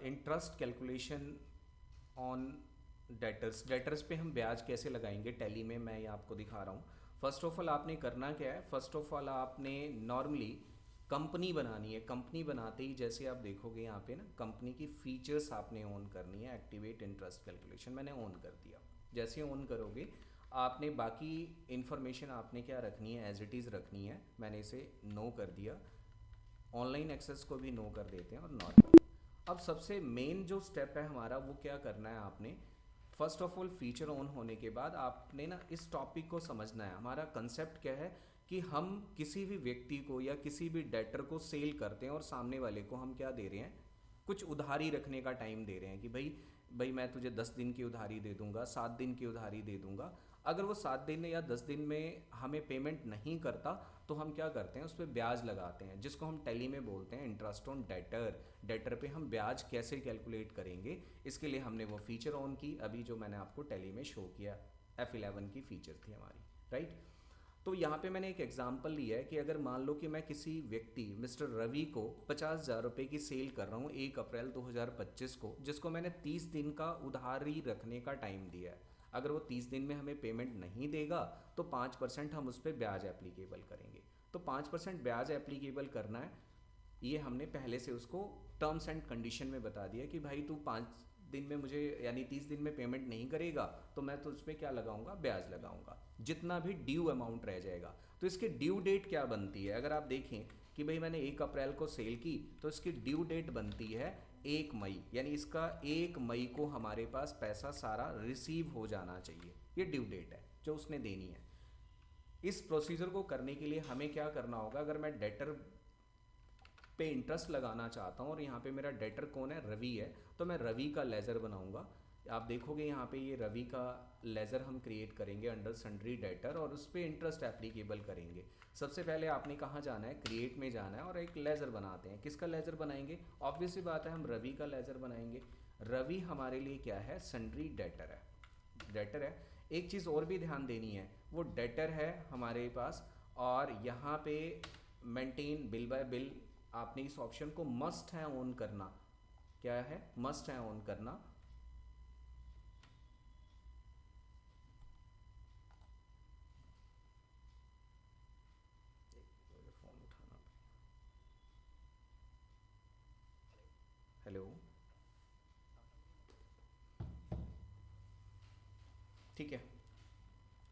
Interest calculation on debtors पे हम ब्याज कैसे लगाएंगे टैली में, मैं ये आपको दिखा रहा हूँ। फर्स्ट ऑफ ऑल आपने करना क्या है, फर्स्ट ऑफ ऑल आपने नॉर्मली कंपनी बनानी है। कंपनी बनाते ही जैसे आप देखोगे यहाँ पे ना, कंपनी की फीचर्स आपने ऑन करनी है। एक्टिवेट इंटरेस्ट कैलकुलेशन मैंने ऑन कर दिया। जैसे ऑन करोगे आपने बाकी इन्फॉर्मेशन आपने क्या रखनी है, एज इट इज़ रखनी है। मैंने इसे नो कर दिया, ऑनलाइन एक्सेस को भी नो कर देते हैं और नॉर्मल। अब सबसे मेन जो स्टेप है हमारा वो क्या करना है, आपने first of all feature on होने के बाद आपने ना इस टॉपिक को समझना है। हमारा कंसेप्ट क्या है कि हम किसी भी व्यक्ति को या किसी भी डेटर को सेल करते हैं और सामने वाले को हम क्या दे रहे हैं, कुछ उधारी रखने का टाइम दे रहे हैं कि भाई भाई मैं तुझे 10 दिन की उधारी दे दूंगा, 7 दिन की उधारी दे दूंगा। अगर वो 7 दिन या 10 दिन में हमें पेमेंट नहीं करता तो हम क्या करते हैं, उस पर ब्याज लगाते हैं, जिसको हम टैली में बोलते हैं इंटरेस्ट ऑन डेटर। डेटर पे हम ब्याज कैसे कैलकुलेट करेंगे, इसके लिए हमने वो फीचर ऑन की, अभी जो मैंने आपको टैली में शो किया। F11 की फीचर थी हमारी, राइट। तो यहाँ पे मैंने एक एग्जांपल लिया है कि अगर मान लो कि मैं किसी व्यक्ति मिस्टर रवि को 50,000 रुपये की सेल कर रहा हूँ 1 अप्रैल 2025 को, जिसको मैंने 30 दिन का उधारी रखने का टाइम दिया है। अगर वो 30 दिन में हमें पेमेंट नहीं देगा तो 5% हम उस पर ब्याज एप्लीकेबल करेंगे। तो 5% ब्याज एप्लीकेबल करना है, ये हमने पहले से उसको टर्म्स एंड कंडीशन में बता दिया कि भाई तू 5 दिन में मुझे यानी 30 दिन में पेमेंट नहीं करेगा तो मैं तो उस पर क्या लगाऊंगा, ब्याज लगाऊंगा, जितना भी ड्यू अमाउंट रह जाएगा। तो इसकी ड्यू डेट क्या बनती है, अगर आप देखें कि भाई मैंने 1 अप्रैल को सेल की तो इसकी ड्यू डेट बनती है 1 मई, यानी इसका 1 मई को हमारे पास पैसा सारा रिसीव हो जाना चाहिए। ये ड्यू डेट है जो उसने देनी है। इस प्रोसीजर को करने के लिए हमें क्या करना होगा, अगर मैं डेटर पे इंटरेस्ट लगाना चाहता हूँ और यहाँ पे मेरा डेटर कौन है, रवि है, तो मैं रवि का लेज़र बनाऊंगा। आप देखोगे यहाँ पे ये रवि का लेज़र हम क्रिएट करेंगे अंडर सन्ड्री डेटर और उस पर इंटरेस्ट एप्लीकेबल करेंगे। सबसे पहले आपने कहाँ जाना है, क्रिएट में जाना है और एक लेज़र बनाते हैं। किसका लेज़र बनाएंगे, ऑब्वियस सी बात है हम रवि का लेज़र बनाएंगे। रवि हमारे लिए क्या है, सन्ड्री डेटर है, डेटर है। एक चीज़ और भी ध्यान देनी है, वो डेटर है हमारे पास और यहाँ पे मेंटेन बिल बाय बिल, आपने इस ऑप्शन को मस्ट है ऑन करना। क्या है, मस्ट है ऑन करना। फोन उठाना, हेलो, ठीक है।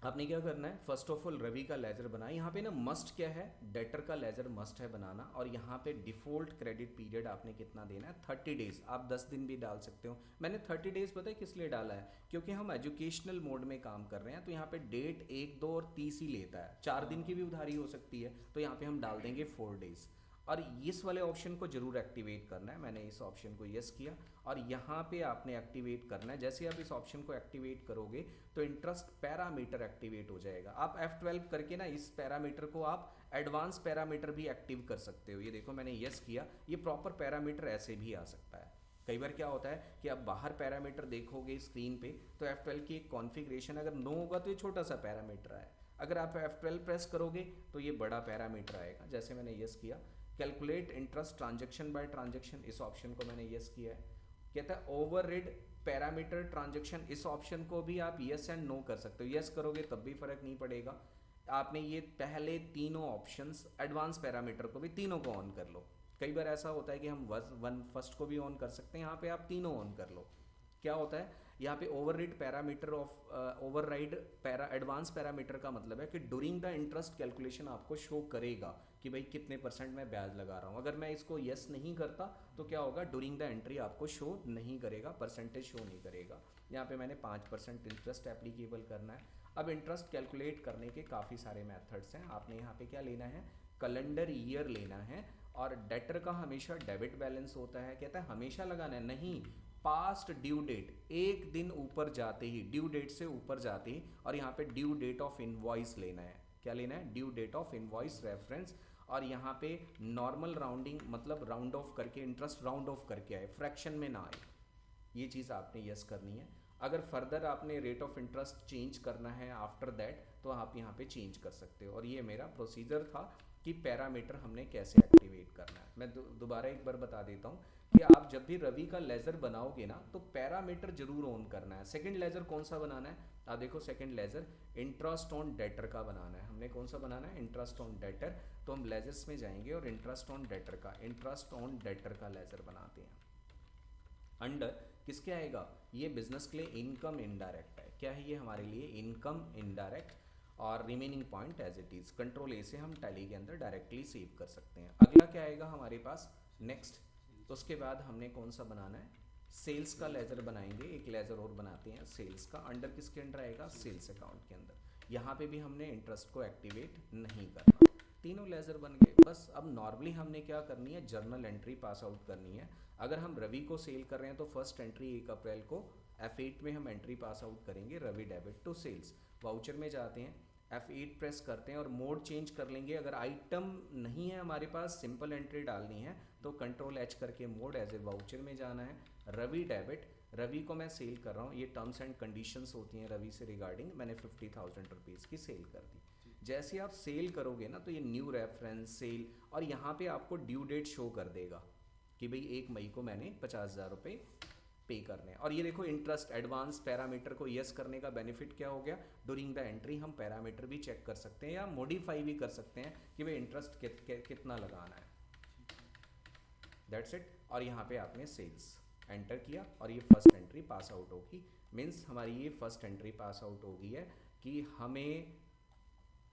आपने क्या करना है, फर्स्ट ऑफ ऑल रवि का लेजर बनाए। यहाँ पे ना मस्ट क्या है, डेटर का लेजर मस्ट है बनाना। और यहाँ पे डिफॉल्ट क्रेडिट पीरियड आपने कितना देना है, 30 डेज। आप 10 दिन भी डाल सकते हो। मैंने 30 डेज पता है किस लिए डाला है, क्योंकि हम एजुकेशनल मोड में काम कर रहे हैं तो यहाँ पे डेट 1, 2 और 30 ही लेता है। 4 दिन की भी उधारी हो सकती है, तो यहाँ पे हम डाल देंगे 4 डेज। और इस वाले ऑप्शन को जरूर एक्टिवेट करना है। मैंने इस ऑप्शन को यस किया और यहाँ पे आपने एक्टिवेट करना है। जैसे आप इस ऑप्शन को एक्टिवेट करोगे तो इंटरेस्ट पैरामीटर एक्टिवेट हो जाएगा। आप F12 करके ना इस पैरामीटर को आप एडवांस पैरामीटर भी एक्टिव कर सकते हो। ये देखो मैंने यस किया, ये प्रॉपर पैरामीटर ऐसे भी आ सकता है। कई बार क्या होता है कि आप बाहर पैरामीटर देखोगे स्क्रीन पे तो F12 की एक कॉन्फ़िगरेशन अगर नो होगा तो ये छोटा सा पैरामीटर है, अगर आप F12 प्रेस करोगे तो ये बड़ा पैरामीटर आएगा। जैसे मैंने यस किया, calculate interest transaction by transaction, इस ऑप्शन को मैंने यस किया है। कहता है ओवररिड पैरामीटर ट्रांजेक्शन, इस ऑप्शन को भी आप यस एंड नो कर सकते हो। यस करोगे तब भी फर्क नहीं पड़ेगा। आपने ये पहले तीनों ऑप्शंस, एडवांस पैरामीटर को भी तीनों को ऑन कर लो। कई बार ऐसा होता है कि हम वन फर्स्ट को भी ऑन कर सकते हैं, यहाँ पे आप तीनों ऑन कर लो। क्या होता है यहाँ पे override parameter of override para advance parameter का मतलब है कि ड्यूरिंग द इंटरेस्ट कैलकुलेशन आपको शो करेगा कि भाई कितने % मैं ब्याज लगा रहा हूँ। अगर मैं इसको यस नहीं करता तो क्या होगा, ड्यूरिंग द एंट्री आपको शो नहीं करेगा, परसेंटेज शो नहीं करेगा। यहाँ पे मैंने 5% इंटरेस्ट एप्लीकेबल करना है। अब इंटरेस्ट कैलकुलेट करने के काफ़ी सारे मेथड्स हैं। आपने यहाँ पे क्या लेना है, कैलेंडर ईयर लेना है। और डेटर का हमेशा डेबिट बैलेंस होता है, कहता है हमेशा लगाना है, नहीं, पास्ट ड्यू डेट, एक दिन ऊपर जाते ही, ड्यू डेट से ऊपर जाते ही। और यहाँ पे ड्यू डेट ऑफ इनवॉइस लेना है। क्या लेना है, due date of invoice reference. और यहाँ पे नॉर्मल राउंडिंग, मतलब राउंड ऑफ करके इंटरेस्ट राउंड ऑफ करके आए, फ्रैक्शन में ना आए, ये चीज़ आपने यस करनी है। अगर फर्दर आपने रेट ऑफ इंटरेस्ट चेंज करना है आफ्टर दैट तो आप यहाँ पे चेंज कर सकते हो। और ये मेरा प्रोसीजर था कि पैरामीटर हमने कैसे एक्टिवेट करना है। मैं दोबारा एक बार बता देता हूँ कि आप जब भी रवि का लेजर बनाओगे ना तो पैरामीटर जरूर ऑन करना है। सेकंड लेजर कौन सा बनाना है, आप देखो second ledger interest on debtor का बनाना है। हमने कौन सा बनाना है, इंटरेस्ट ऑन डेटर। तो हम लेजर्स में जाएंगे और इंटरेस्ट ऑन डेटर का लेजर बनाते हैं। अंडर किसके आएगा, ये बिजनेस के लिए इनकम इनडायरेक्ट है। क्या है ये हमारे लिए, इनकम इनडायरेक्ट। और remaining point as it is, control A से हम टैली के अंदर डायरेक्टली सेव कर सकते हैं। अगला क्या आएगा हमारे पास, नेक्स्ट। तो उसके बाद हमने कौन सा बनाना है, सेल्स का लेजर बनाएंगे। एक लेजर और बनाते हैं सेल्स का। अंडर किसके अंडर आएगा, सेल्स अकाउंट के अंदर। यहाँ पे भी हमने इंटरेस्ट को एक्टिवेट नहीं करना। तीनों लेजर बन गए। बस अब नॉर्मली हमने क्या करनी है, जर्नल एंट्री पास आउट करनी है। अगर हम रवि को सेल कर रहे हैं तो फर्स्ट एंट्री 1 अप्रैल को F8 में हम एंट्री पास आउट करेंगे, Ravi debit to sales. Voucher में जाते हैं, F8 प्रेस करते हैं और मोड चेंज कर लेंगे। अगर आइटम नहीं है हमारे पास, सिंपल एंट्री डालनी है तो कंट्रोल H करके मोड एज ए वाउचर में जाना है। रवि डेबिट, रवि को मैं सेल कर रहा हूँ, ये टर्म्स एंड कंडीशंस होती हैं रवि से रिगार्डिंग। मैंने 50,000 रुपीज़ की सेल कर दी। जैसे आप सेल करोगे ना तो ये न्यू रेफरेंस सेल, और यहाँ पे आपको ड्यू डेट शो कर देगा कि भाई 1 मई को मैंने 50,000 रुपये पे करने हैं। और ये देखो इंटरेस्ट एडवांस पैरामीटर को यस करने का बेनिफिट क्या हो गया, ड्यूरिंग द एंट्री हम पैरामीटर भी चेक कर सकते हैं या मॉडिफाई भी कर सकते हैं कि भाई इंटरेस्ट कितना लगाना है। That's it. और यहाँ पे आपने सेल्स एंटर किया और ये फर्स्ट एंट्री पास आउट होगी। मीन्स हमारी ये फर्स्ट एंट्री पास आउट हो गई है कि हमें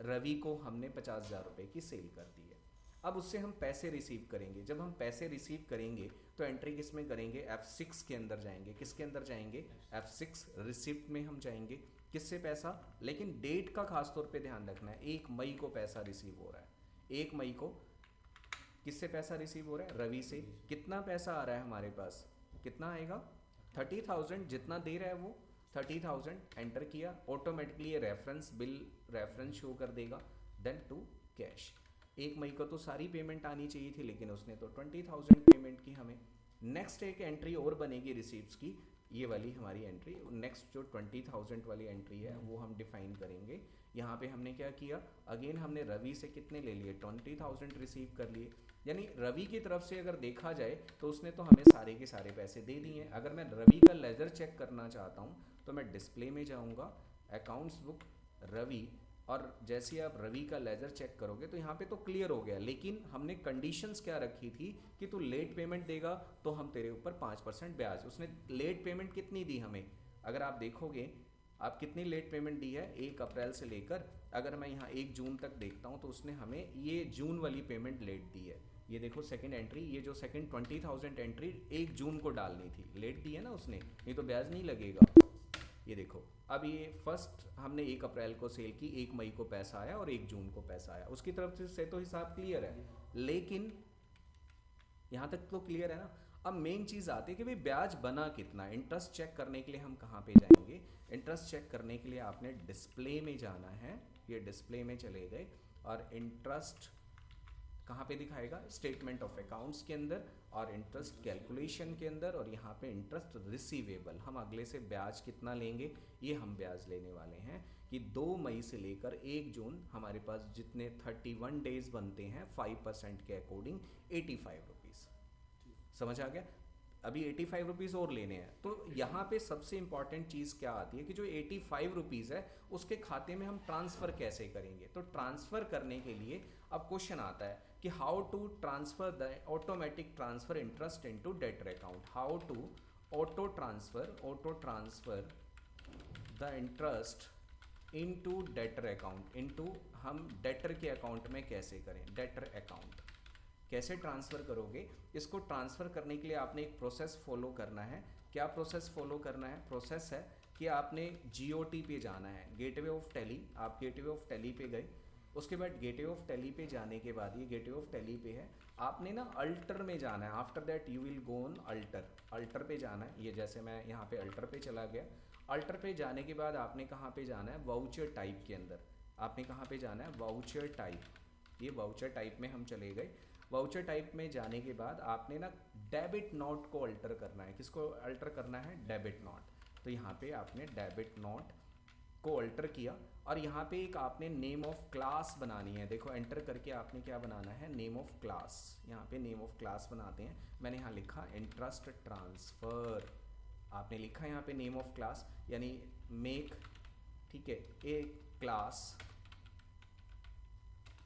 रवि को हमने 50,000 रुपये की सेल कर दी है। अब उससे हम पैसे रिसीव करेंगे। जब हम पैसे रिसीव करेंगे तो एंट्री किस में करेंगे, F6 के अंदर जाएंगे। किसके अंदर जाएंगे, F6 रिसिप्ट में हम जाएंगे। किससे पैसा, लेकिन डेट का खास तौर पे ध्यान रखना है। 1 मई को पैसा रिसीव हो रहा है। 1 मई को किससे पैसा रिसीव हो रहा है, रवि से। कितना पैसा आ रहा है हमारे पास, कितना आएगा, 30,000 जितना दे रहा है वो 30,000 एंटर किया। ऑटोमेटिकली ये रेफरेंस बिल रेफरेंस शो कर देगा। Then to cash. 1 मई को तो सारी पेमेंट आनी चाहिए थी लेकिन उसने तो 20,000 पेमेंट की हमें। नेक्स्ट एक एंट्री और बनेगी रिसीप्ट्स की, ये वाली हमारी एंट्री। नेक्स्ट जो 20,000 वाली एंट्री है वो हम डिफाइन करेंगे। यहाँ पे हमने क्या किया, अगेन हमने रवि से कितने ले लिए, 20,000 रिसीव कर लिए। यानी रवि की तरफ से अगर देखा जाए तो उसने तो हमें सारे के सारे पैसे दे दिए हैं। अगर मैं रवि का लेजर चेक करना चाहता हूँ तो मैं डिस्प्ले में जाऊँगा, अकाउंट्स बुक रवि, और जैसे आप रवि का लेजर चेक करोगे तो यहाँ पे तो क्लियर हो गया। लेकिन हमने कंडीशंस क्या रखी थी कि तू लेट पेमेंट देगा तो हम तेरे ऊपर 5% ब्याज। उसने लेट पेमेंट कितनी दी हमें, अगर आप देखोगे आप कितनी लेट पेमेंट दी है, 1 अप्रैल से लेकर अगर मैं यहाँ 1 जून तक देखता हूँ तो उसने हमें ये जून वाली पेमेंट लेट दी है। ये देखो सेकंड एंट्री, ये जो सेकंड 20,000 एंट्री 1 जून को डालनी थी, लेट दी है ना उसने, नहीं तो ब्याज नहीं लगेगा। ये देखो अब ये फर्स्ट हमने 1 अप्रैल को सेल की, 1 मई को पैसा आया और 1 जून को पैसा आया। उसकी तरफ से तो हिसाब क्लियर है, लेकिन यहाँ तक तो क्लियर है ना। अब मेन चीज़ आती है कि भाई ब्याज बना कितना। इंटरेस्ट चेक करने के लिए हम कहाँ पे जाएंगे, इंटरेस्ट चेक करने के लिए आपने डिस्प्ले में जाना है। ये डिस्प्ले में चले गए और इंटरेस्ट कहाँ पे दिखाएगा, स्टेटमेंट ऑफ अकाउंट्स के अंदर और इंटरेस्ट कैलकुलेशन के अंदर, और यहाँ पे इंटरेस्ट रिसीवेबल। हम अगले से ब्याज कितना लेंगे, ये हम ब्याज लेने वाले हैं कि 2 मई से लेकर 1 जून हमारे पास जितने 31 डेज बनते हैं 5% के अकॉर्डिंग 85 रुपीज़। समझ आ गया। अभी 85 रुपीज़ और लेने हैं। तो यहाँ पे सबसे इंपॉर्टेंट चीज़ क्या आती है कि जो 85 रुपीज़ है उसके खाते में हम ट्रांसफ़र कैसे करेंगे। तो ट्रांसफ़र करने के लिए अब क्वेश्चन आता है कि how to transfer the automatic transfer interest into debtor account. How to auto transfer the interest into debtor account. Into हम डेटर के अकाउंट में कैसे करें, डेटर अकाउंट कैसे ट्रांसफ़र करोगे। इसको ट्रांसफ़र करने के लिए आपने एक प्रोसेस फॉलो करना है। क्या प्रोसेस फॉलो करना है, प्रोसेस है कि आपने GOT पे जाना है, गेटवे ऑफ टैली। आप गेटवे ऑफ टैली पे गए, उसके बाद गेटवे ऑफ टैली पे जाने के बाद, ये गेटवे ऑफ टैली पे है, आपने ना अल्टर में जाना है। After that you will go on alter. Alter पे जाना है। ये जैसे मैं यहाँ पे अल्टर पे चला गया। अल्टर पे जाने के बाद आपने कहाँ पे जाना है, वाउचर टाइप के अंदर आपने कहाँ पे जाना है, वाउचर टाइप। ये वाउचर टाइप में हम चले गए। वाउचर टाइप में जाने के बाद आपने ना डेबिट नोट को अल्टर करना है। किसको अल्टर करना है, डेबिट नोट। तो यहाँ पे आपने डेबिट नोट को अल्टर किया और यहाँ पे एक आपने नेम ऑफ क्लास बनानी है। देखो एंटर करके आपने क्या बनाना है, नेम ऑफ क्लास। यहाँ पे नेम ऑफ क्लास बनाते हैं। मैंने यहाँ लिखा इंटरेस्ट ट्रांसफ़र, आपने लिखा यहाँ पे नेम ऑफ क्लास यानी मेक, ठीक है, ए क्लास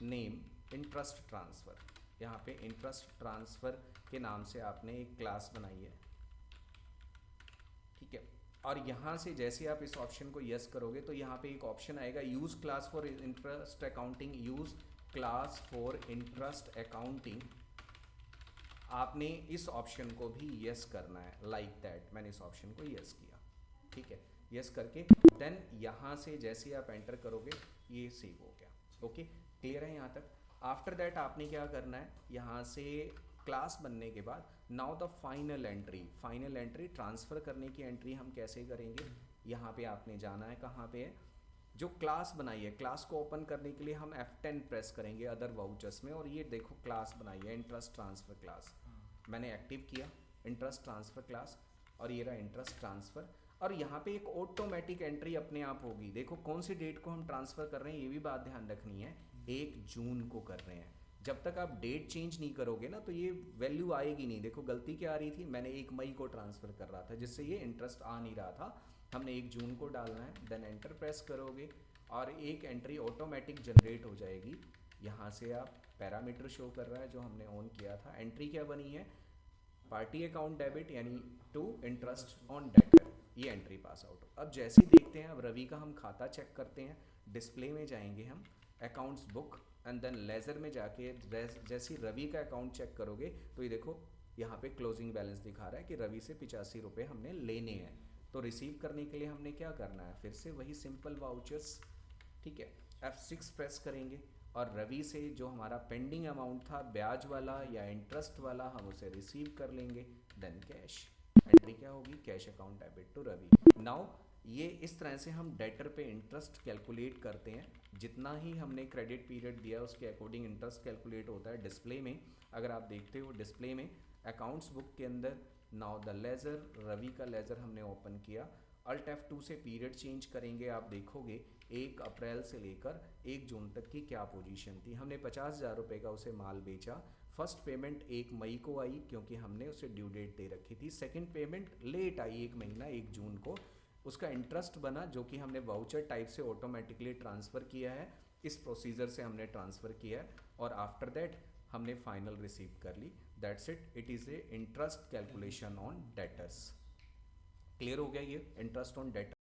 नेम इंटरेस्ट ट्रांसफ़र। यहाँ पे इंटरेस्ट ट्रांसफ़र के नाम से आपने एक क्लास बनाई है, ठीक है। और यहाँ से जैसे आप इस ऑप्शन को यस करोगे तो यहाँ पे एक ऑप्शन आएगा use class for interest accounting, use class for interest accounting. आपने इस ऑप्शन को भी यस करना है, लाइक दैट। मैंने इस ऑप्शन को यस किया, ठीक है। यस करके देन यहाँ से जैसे आप एंटर करोगे ये सेव हो गया। ओके, क्लियर है यहाँ तक। आफ्टर दैट आपने क्या करना है, यहाँ से क्लास बनने के बाद now the final entry, final entry transfer करने की एंट्री हम कैसे करेंगे। यहाँ पे आपने जाना है, कहाँ पे है, जो क्लास बनाई है, क्लास को ओपन करने के लिए हम F10 प्रेस करेंगे अदर वाउचर्स में, और ये देखो क्लास बनाई है इंटरेस्ट ट्रांसफ़र क्लास। मैंने एक्टिव किया इंटरेस्ट ट्रांसफ़र क्लास और ये रहा इंटरेस्ट ट्रांसफ़र। और यहाँ पे एक ऑटोमेटिक एंट्री अपने आप होगी। देखो कौन सी डेट को हम ट्रांसफ़र कर रहे हैं, ये भी बात ध्यान रखनी है, 1 जून को कर रहे हैं। जब तक आप डेट चेंज नहीं करोगे ना तो ये वैल्यू आएगी नहीं। देखो गलती क्या आ रही थी, मैंने 1 मई को ट्रांसफ़र कर रहा था जिससे ये इंटरेस्ट आ नहीं रहा था। हमने 1 जून को डालना है, देन एंटर प्रेस करोगे और एक एंट्री ऑटोमेटिक जनरेट हो जाएगी। यहाँ से आप पैरामीटर शो कर रहा है जो हमने ऑन किया था। एंट्री क्या बनी है, पार्टी अकाउंट डेबिट यानी टू इंटरेस्ट ऑन डेटर, ये एंट्री पास आउट। अब जैसे देखते हैं, अब रवि का हम खाता चेक करते हैं। डिस्प्ले में जाएंगे हम, accounts book and then ledger में जाके जैसे रवि का अकाउंट चेक करोगे तो ये देखो यहाँ पे क्लोजिंग बैलेंस दिखा रहा है कि रवि से 85 रुपये हमने लेने हैं। तो रिसीव करने के लिए हमने क्या करना है, फिर से वही सिंपल वाउचर्स, ठीक है, F6 प्रेस करेंगे और रवि से जो हमारा पेंडिंग अमाउंट था ब्याज वाला या इंटरेस्ट वाला, हम उसे रिसीव कर लेंगे। देन कैश एंट्री क्या होगी, cash account debit to Ravi. Now ये इस तरह से हम डेटर पे इंटरेस्ट कैलकुलेट करते हैं। जितना ही हमने क्रेडिट पीरियड दिया उसके अकॉर्डिंग इंटरेस्ट कैलकुलेट होता है। डिस्प्ले में अगर आप देखते हो, डिस्प्ले में अकाउंट्स बुक के अंदर नाउ द लेज़र, रवि का लेज़र हमने ओपन किया। अल्ट F2 से पीरियड चेंज करेंगे, आप देखोगे 1 अप्रैल से लेकर 1 जून तक की क्या पोजीशन थी। हमने 50,000 रुपये का उसे माल बेचा। फर्स्ट पेमेंट 1 मई को आई क्योंकि हमने उसे ड्यू डेट दे रखी थी। सेकंड पेमेंट लेट आई 1 महीना, 1 जून को। उसका इंटरेस्ट बना जो कि हमने वाउचर टाइप से ऑटोमेटिकली ट्रांसफ़र किया है, इस प्रोसीजर से हमने ट्रांसफ़र किया है। और आफ्टर दैट हमने फाइनल रिसीव कर ली। That's it, it is a interest calculation on debtors. Clear हो गया ये इंटरेस्ट ऑन डेटर।